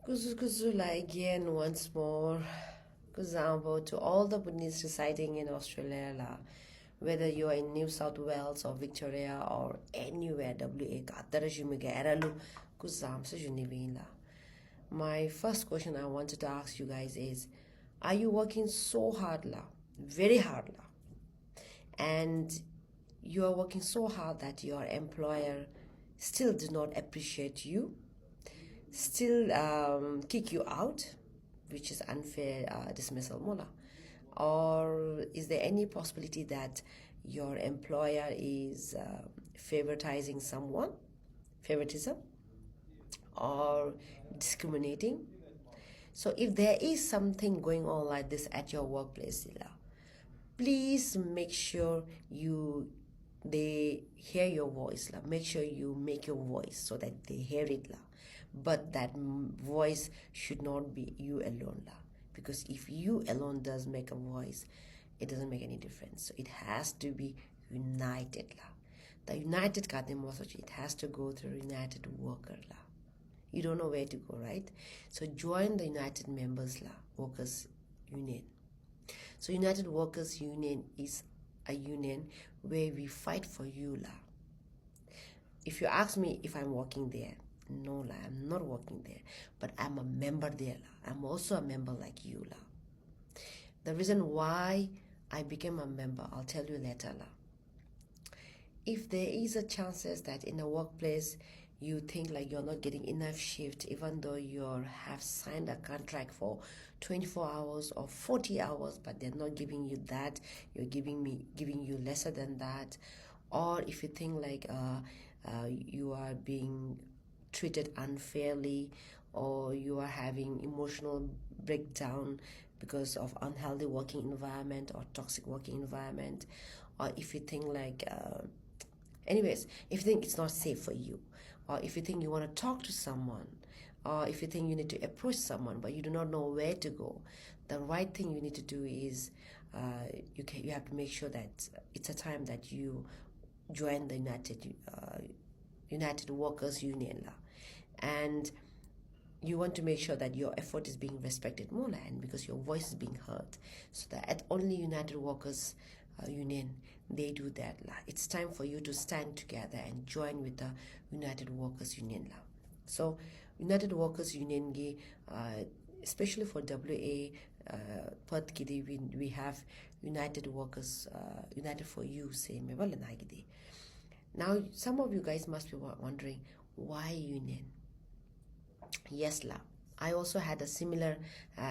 Kuzula again once more. Kuzambo to all the Buddhists residing in Australia, whether you are in New South Wales or Victoria or anywhere, WA, Katarashimuga, Eralu, Kuzam, Sujunivila. My first question I wanted to ask you guys is, are you working so hard, very hard, and you are working so hard that your employer still do not appreciate you, still kick you out, which is unfair dismissal mula? Or is there any possibility that your employer is favoritizing someone, favoritism, or discriminating? So if there is something going on like this at your workplace, please make sure they hear your voice. Make sure you make your voice so that they hear it. But that voice should not be you alone. Because if you alone does make a voice, it doesn't make any difference. So it has to be united. The united it has to go through united worker. You don't know where to go, right? So join the United Members Workers Union. So United Workers Union is a union where we fight for you. If you ask me if I'm working there, no, I'm not working there, but I'm a member there. I'm also a member like you. The reason why I became a member, I'll tell you later. If there is a chances that in a workplace you think like you're not getting enough shift, even though you have signed a contract for 24 hours or 40 hours, but they're not giving you that, you're giving you lesser than that. Or if you think like you are being treated unfairly, or you are having emotional breakdown because of unhealthy working environment or toxic working environment, or if you think like anyways, if you think it's not safe for you, or if you think you want to talk to someone, or if you think you need to approach someone but you do not know where to go, the right thing you need to do is you have to make sure that it's a time that you join the United Workers Union, and you want to make sure that your effort is being respected more, and because your voice is being heard. So that at only United Workers Union, they do that. It's time for you to stand together and join with the United Workers Union. So United Workers Union, especially for WA, Perth, we have United Workers, United for You, say, now some of you guys must be wondering, why union? Yes, I also had a similar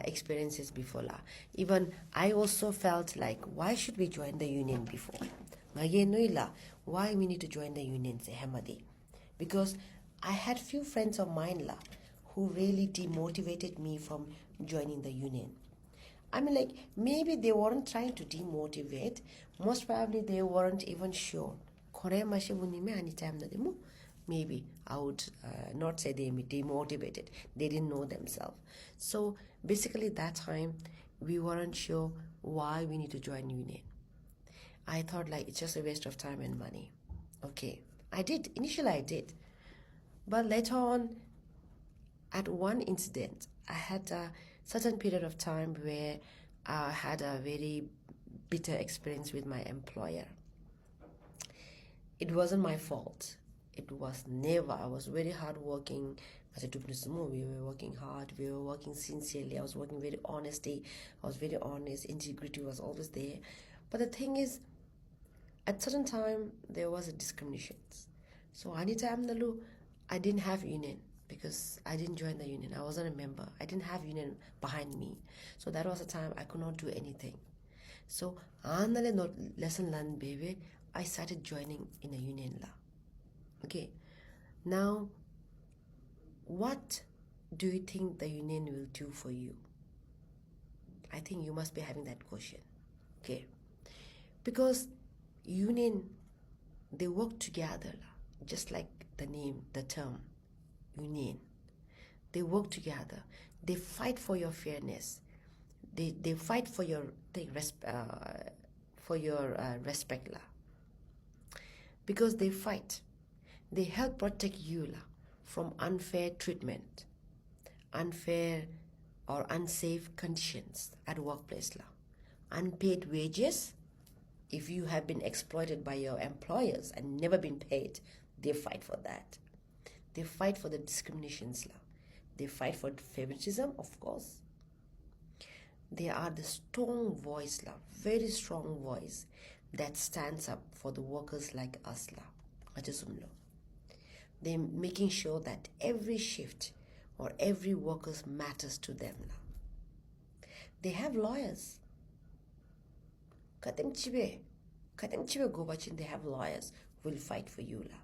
experiences before. Even I also felt like, why should we join the union before? Why we need to join the union? Because I had few friends of mine who really demotivated me from joining the union. I mean, like, maybe they weren't trying to demotivate. Most probably they weren't even sure. Maybe I would not say they demotivated. They didn't know themselves. So basically that time we weren't sure why we need to join union. I thought like it's just a waste of time and money. Okay, initially I did. But later on, at one incident, I had a certain period of time where I had a very bitter experience with my employer. It wasn't my fault. It was never. I was very hard working. As I took this move, we were working hard. We were working sincerely. I was working very honestly. I was very honest. Integrity was always there. But the thing is, at certain time there was a discrimination. So anytime I didn't have union because I didn't join the union. I wasn't a member. I didn't have union behind me. So that was a time I could not do anything. So not lesson learned, baby. I started joining in a union . Okay, now what do you think the union will do for you? I think you must be having that question. Okay, because union, they work together, just like the name, the term, union. They work together. They fight for your fairness. They fight for your respect, because they fight. They help protect you from unfair treatment, unfair or unsafe conditions at workplace la, unpaid wages. If you have been exploited by your employers and never been paid, they fight for that. They fight for the discriminations la. They fight for favoritism, of course. They are the strong voice la, very strong voice that stands up for the workers like us la. They're making sure that every shift or every workers matters to them la. They have lawyers. Kadang chibe go bachin, they have lawyers who will fight for you la.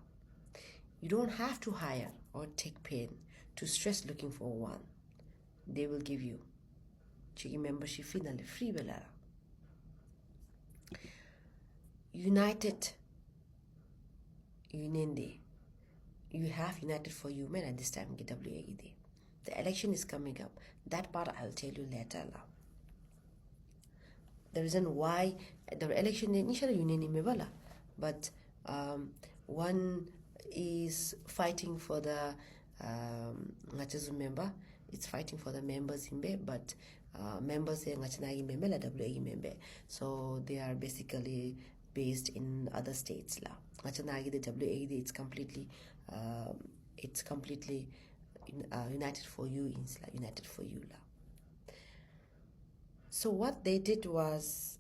You don't have to hire or take pain to stress looking for one. They will give you chigi membership finally free belara. United Union Day. You have United for Women at this time WAE Day. The election is coming up. That part I'll tell you later la. The reason why the election initially union but one is fighting for the member. It's fighting for the members but members member la WAE member. So they are basically based in other states la. The WAE it's completely United for You is la, United for You la. So what they did was,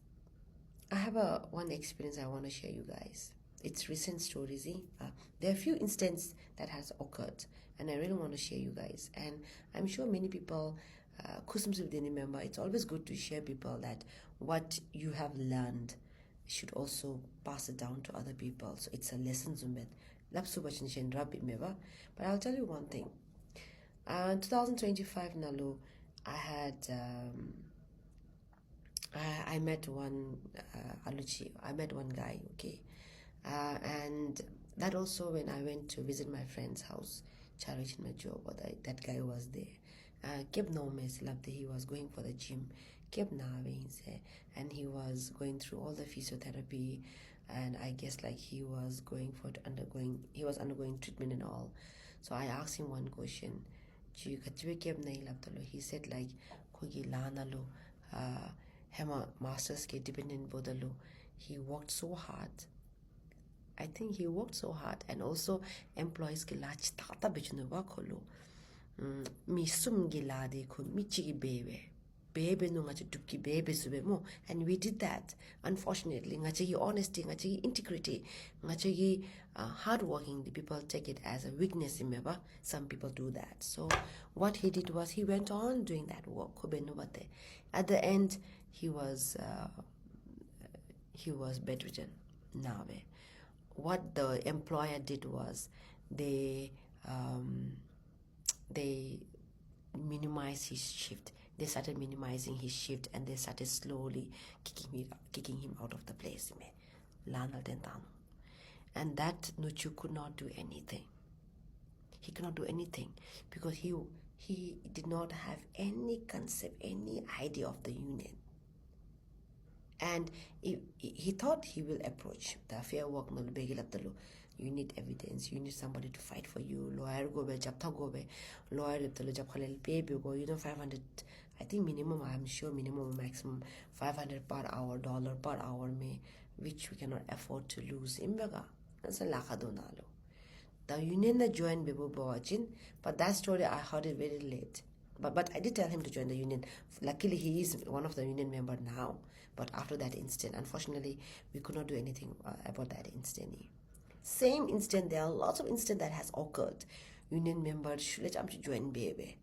I have one experience I want to share you guys. It's recent stories. There are a few instances that has occurred, and I really want to share you guys. And I'm sure many people, remember, it's always good to share people that what you have learned should also pass it down to other people. So it's a lesson zumbet. But I'll tell you one thing. 2025 Nalu, I had I met one Aluchi. I met one guy, okay, and that also when I went to visit my friend's house, Charity Majo, that guy was there. Kept no mess, he was going for the gym, kept and he was going through all the physiotherapy, and I guess like he was undergoing treatment and all. So I asked him one question. He said like kogi lana lo hema masters ke dependent bodalo. He worked so hard. I think he worked so hard, and also employees ke lach tata bechunu wa kholo. Mi sum gila de ko mi chigi bebe no ngachi dupki bebe sube mo, and we did that. Unfortunately, ngachi honesty, ngachi integrity, ngachi hard working, the people take it as a weakness. Remember, some people do that. So what he did was he went on doing that work. At the end, he was bedridden. Now, what the employer did was they minimized his shift. They started minimizing his shift, and they started slowly kicking him out of the place. And that Nuchu could not do anything. He could not do anything because he did not have any concept, any idea of the union. And he thought he will approach the fair work. You need evidence. You need somebody to fight for you. Lawyer go be, japta go be, lawyer pay go. 500. I think minimum. I'm sure minimum, maximum 500 per hour, dollar per hour, which we cannot afford to lose. Imbaga, that's a lakadonalo. The union that joined Bebo Bawachin, but that story I heard it very late. But I did tell him to join the union. Luckily, he is one of the union members now. But after that incident, unfortunately, we could not do anything about that incident. Same incident, there are lots of incidents that has occurred. Union members should join baby.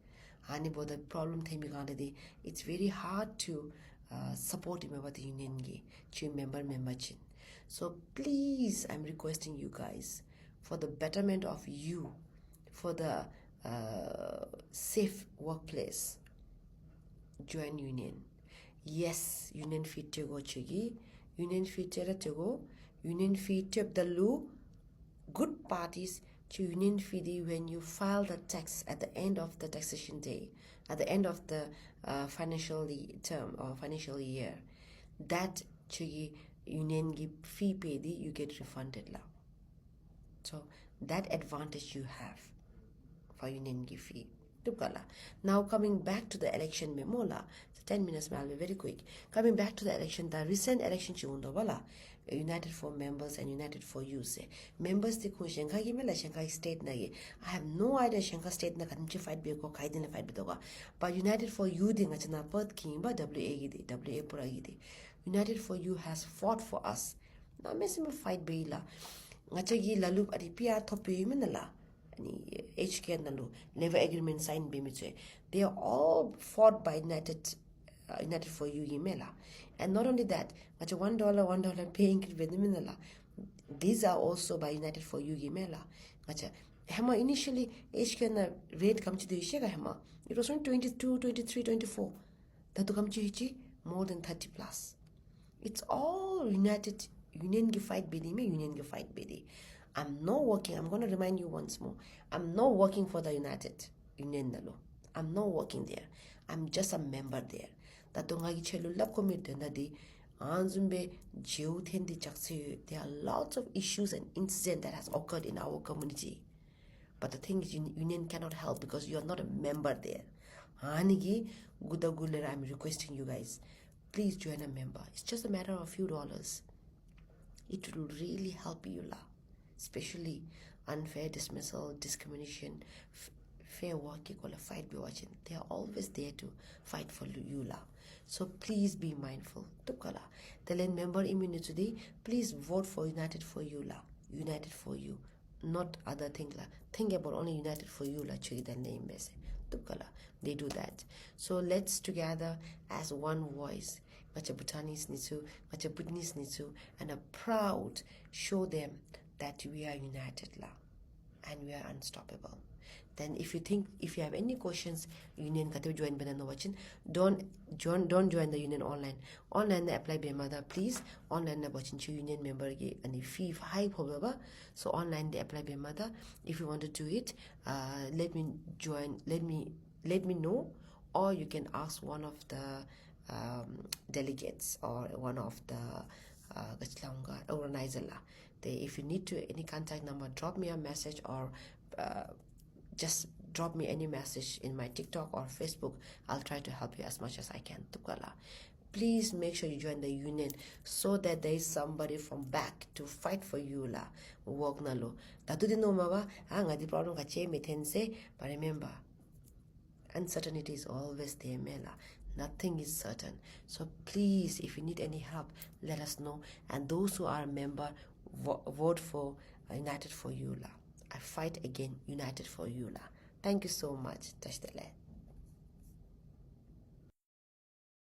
But the problem thing it's very hard to support him about the union member. So please, I'm requesting you guys, for the betterment of you, for the safe workplace, join union. Yes, union fit to go chigi, union fit to go, union fit to the lu. Good parties to union fee when you file the tax at the end of the taxation day, at the end of the financial term or financial year. That chigi union give fee pay you get refunded la. So that advantage you have for union give fee. Tupkala. Now coming back to the election memo la. So 10 minutes I'll be very quick. Coming back to the election, the recent election chiundo wala. United for members and United for you say. Members the kun Shanghai mela Shanghai state na ye. I have no idea Shanghai state na kan fight be ko kaidin fight be doga. But United for you ding achana Perth king ba WA gidi. WA pura gidi. United for you has fought for us. Na mesima fight be la. Ngachagi lalup adi pia topi menala. HK nalu never agreement signed bimiche. They are all fought by United for you email. And not only that, much $1 paying minala. These are also by United for you email. Hema initially HK na rate come to the Shega Hema. It was only 22, 23, 24. That to come to more than 30 plus. It's all United Union fight bidi me Union fight bidi. I'm not working. I'm going to remind you once more. I'm not working for the United Union Nalo. I'm not working there. I'm just a member there. Tatongagi chelu lab committee na di anzumbe jeuthendi chakse. There are lots of issues and incidents that has occurred in our community. But the thing is, Union cannot help because you are not a member there. Hanigi gudagulera, I'm requesting you guys, please join a member. It's just a matter of a few dollars. It will really help you la. Especially unfair dismissal, discrimination, fair work, fight be watching. They are always there to fight for you la. So please be mindful. Tukala. Telen member immunity today, please vote for United for you la. United for you. Not other thing la. Think about only United for you la chiri the name base. Tukala. They do that. So let's together as one voice. Macha Bhutanis Nisu, Macha Bhutanese Nisu, and a proud show them that we are united la, and we are unstoppable. Then if you have any questions, union kate join banana watching, don't join the union online na apply be mother please online na watching union member ge and fee high probaba, so online they apply be mother. If you want to do it, let me know, or you can ask one of the delegates or one of the organizer la. If you need to any contact number, drop me a message, or just drop me any message in my TikTok or Facebook. I'll try to help you as much as I can. Tukala. Please make sure you join the union so that there is somebody from back to fight for you la. Work na lo. Tatu din no mawa nga di problem ka che metense. But remember, uncertainty is always there, mela. Nothing is certain. So please, if you need any help, let us know. And those who are a member, vote for United for you la. I fight again, United for you la. Thank you so much. Touch the land.